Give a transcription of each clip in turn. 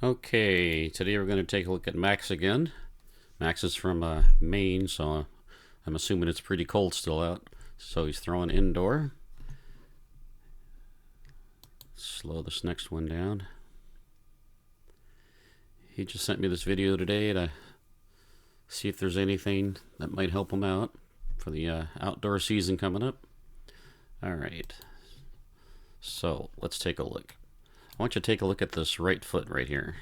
Okay, today we're going to take a look at Max again. Max is from Maine, so I'm assuming it's pretty cold still out. So he's throwing indoor. Slow this next one down. He just sent me this video today to see if there's anything that might help him out for the outdoor season coming up. Alright, so let's take a look. I want you to take a look at this right foot right here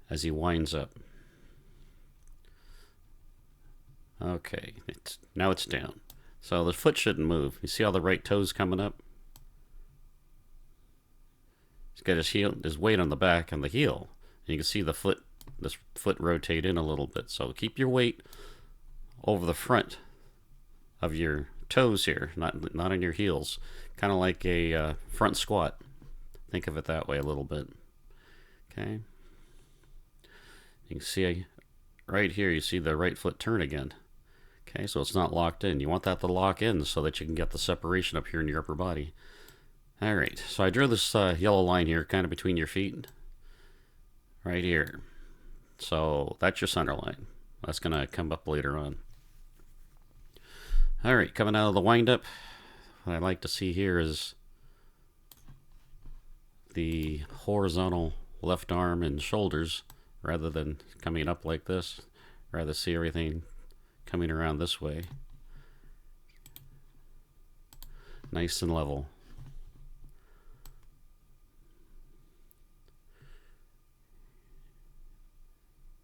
as he winds up. Okay, now it's down. So the foot shouldn't move. You see how the right toe's coming up? He's got his weight on the back and the heel. And you can see this foot rotate in a little bit. So keep your weight over the front of your toes here, not on your heels. Kind of like a front squat. Think of it that way a little bit. Okay. You can see right here, you see the right foot turn again. Okay, so it's not locked in. You want that to lock in so that you can get the separation up here in your upper body. Alright, so I drew this yellow line here, kind of between your feet. Right here. So that's your center line. That's going to come up later on. Alright, coming out of the windup, what I like to see here is the horizontal left arm and shoulders rather than coming up like this. Rather see everything coming around this way. Nice and level.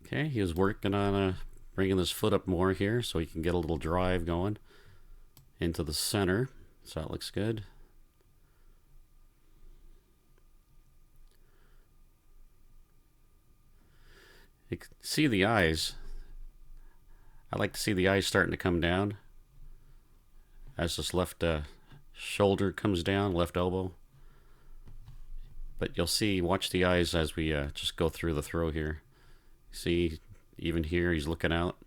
Okay, he was working on bringing his foot up more here so he can get a little drive going into the center. So that looks good. You can see the eyes. I like to see the eyes starting to come down as this left shoulder comes down, left elbow. But you'll see, watch the eyes as we just go through the throw here. See, even here he's looking out.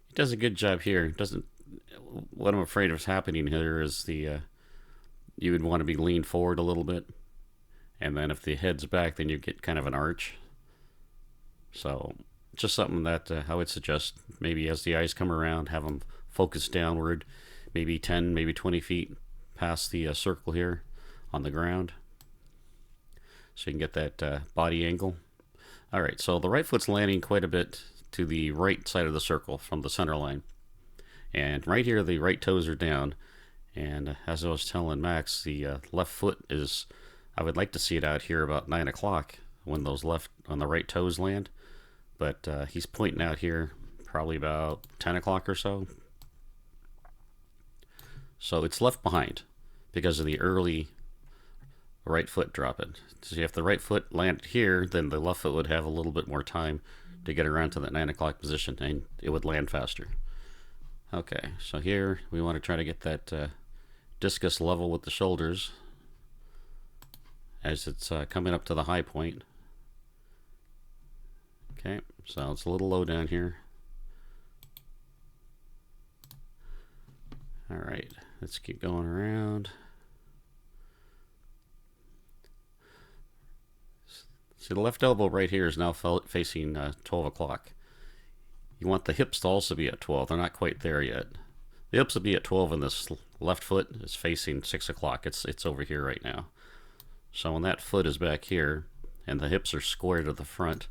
He does a good job here. What I'm afraid of is happening here is you would want to be leaned forward a little bit. And then if the head's back, then you get kind of an arch. So just something that I would suggest, maybe as the eyes come around, have them focus downward, maybe 10, maybe 20 feet past the circle here on the ground. So you can get that body angle. Alright, so the right foot's landing quite a bit to the right side of the circle from the center line. And right here, the right toes are down. And as I was telling Max, the left foot is... I would like to see it out here about 9 o'clock when those left on the right toes land. But he's pointing out here probably about 10 o'clock or so. So it's left behind because of the early right foot dropping. So if the right foot landed here, then the left foot would have a little bit more time to get around to that 9 o'clock position and it would land faster. Okay, so here we want to try to get that discus level with the shoulders as it's coming up to the high point. Okay, so it's a little low down here. Alright, let's keep going around. See, the left elbow right here is now facing 12 o'clock. You want the hips to also be at 12. They're not quite there yet. The hips will be at 12 and this left foot is facing 6 o'clock. It's over here right now. So when that foot is back here and the hips are square to the front,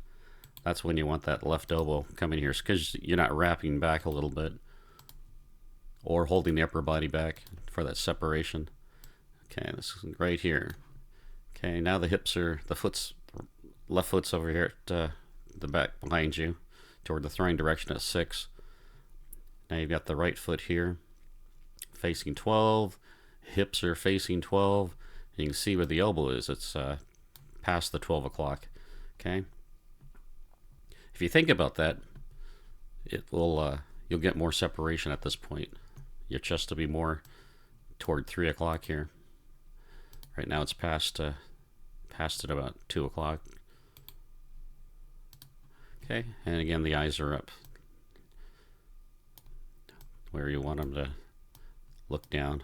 that's when you want that left elbow coming here, because you're not wrapping back a little bit or holding the upper body back for that separation. Okay, this is right here. Okay, now the left foot's over here at the back behind you toward the throwing direction at 6. Now you've got the right foot here facing 12, hips are facing 12. You can see where the elbow is. It's past the 12 o'clock. Okay. If you think about that, it will you'll get more separation at this point. Your chest will be more toward 3 o'clock here. Right now it's past it about 2 o'clock. Okay, and again the eyes are up where you want them to look down.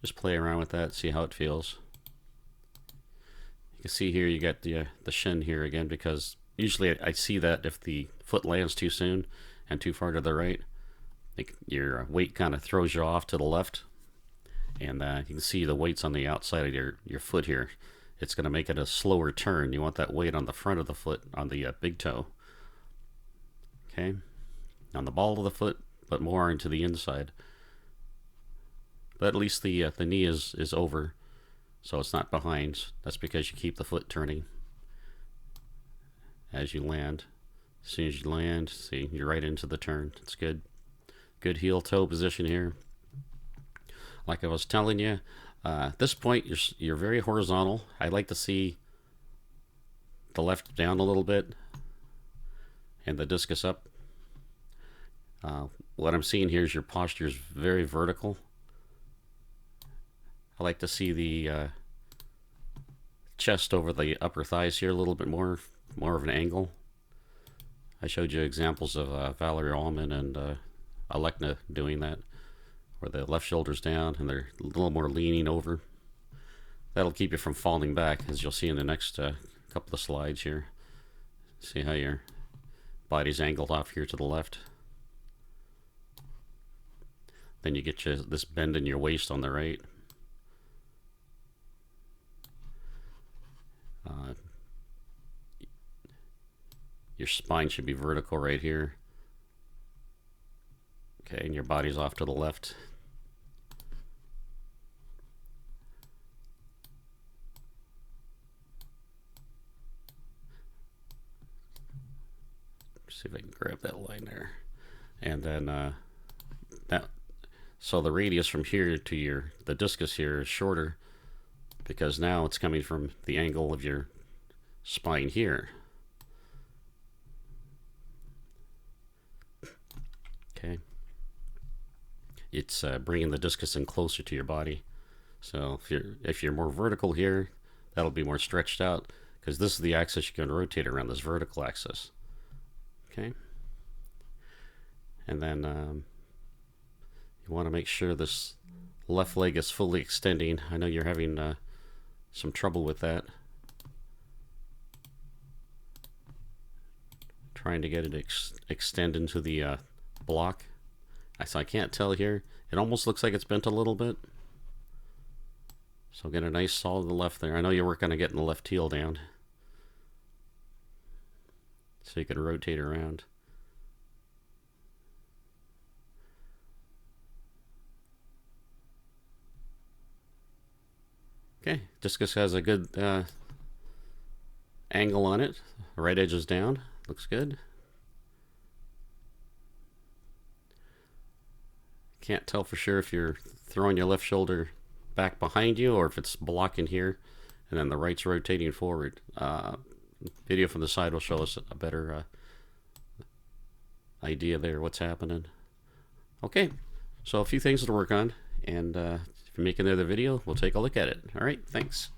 Just play around with that, see how it feels. You can see here you got the shin here again, because usually I see that if the foot lands too soon and too far to the right, your weight kind of throws you off to the left. And you can see the weight's on the outside of your foot here. It's going to make it a slower turn. You want that weight on the front of the foot, on the big toe. Okay, on the ball of the foot, but more into the inside. But at least the knee is over, so it's not behind. That's because you keep the foot turning as you land. As soon as you land, see, you're right into the turn. It's good. Good heel toe position here. Like I was telling you, at this point you're very horizontal. I like to see the left down a little bit and the discus up. What I'm seeing here is your posture is very vertical. I like to see the chest over the upper thighs here a little bit more of an angle. I showed you examples of Valerie Allman and Alekna doing that, where the left shoulder's down and they're a little more leaning over. That'll keep you from falling back, as you'll see in the next couple of slides here. See how your body's angled off here to the left. Then you get this bend in your waist on the right. Your spine should be vertical right here. Okay, and your body's off to the left. See if I can grab that line there. And then so the radius from here to the discus here is shorter, because now it's coming from the angle of your spine here. Okay. It's bringing the discus in closer to your body. So if you're more vertical here, that'll be more stretched out, because this is the axis you're going to rotate around, this vertical axis. Okay. And then you want to make sure this left leg is fully extending. I know you're having some trouble with that. Trying to get it extend into the block. So I can't tell here. It almost looks like it's bent a little bit. So get a nice solid left there. I know you're working on getting the left heel down, so you can rotate around. Okay, discus has a good angle on it. The right edge is down. Looks good. Can't tell for sure if you're throwing your left shoulder back behind you or if it's blocking here and then the right's rotating forward. Video from the side will show us a better idea there what's happening. Okay, so a few things to work on, and if you make another video, we'll take a look at it. All right, thanks.